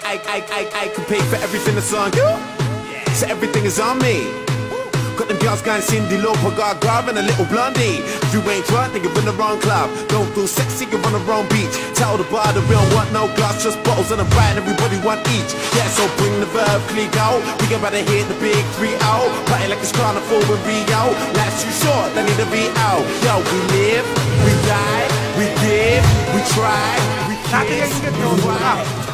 I can pay for everything that's on you. So everything is on me. Got them girls going Cindy Lauper, Gaga and a little blondie. If you ain't drunk, then you're in the wrong club. Don't feel sexy, you're on the wrong beach. Tell the bar that we don't want no glass, just bottles and a bride, everybody want each. Yeah, so bring the verb, click out. We about to hit the big 3-0. Party like it's carnival in Rio. Life's too short, they need to be out. Yo, we live, we die, we give, we try, we kiss, we ride.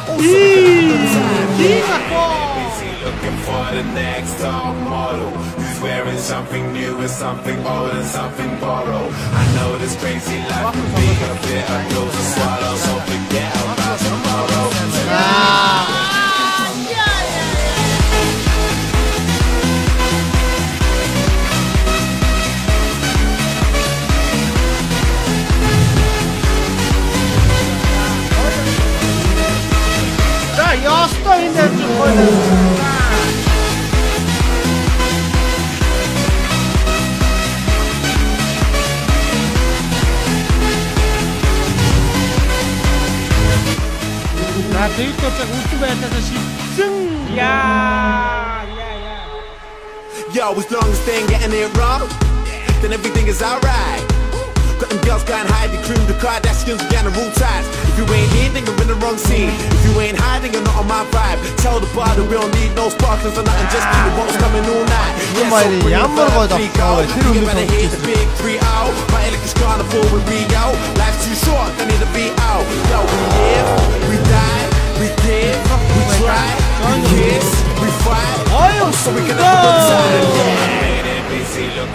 Looking for the next top model who's wearing something new and something old and something borrowed. I know this crazy life can be a bitter pill to swallow, so forget about tomorrow. Ja, sto in der 자, 데이터짝 우측에서 10승! 야! Yo, as long as they ain't getting it wrong, then everything is alright. Got them girls going high, the cream, the Kardashians, we got the rule ties. If you ain't here, then you're in the wrong scene. If you ain't hiding, you're not on my vibe. Tell the bar that we don't need no sparklers or nothing, just keep the bottles coming all night. Yeah, so bring the verb, click out. We about to hit the big 3-0. Party like it's carnival in Rio. Life's too short, they need to be out. Yo, we live, we die, we give, we try, we kiss, we fight. So we can have a good time.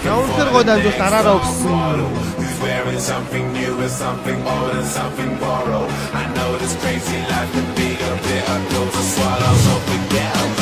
카운터가 날도 따라라 없음. Wearing something new and something old and something borrowed. I know this crazy life can be a bitter pill to swallow, so forget about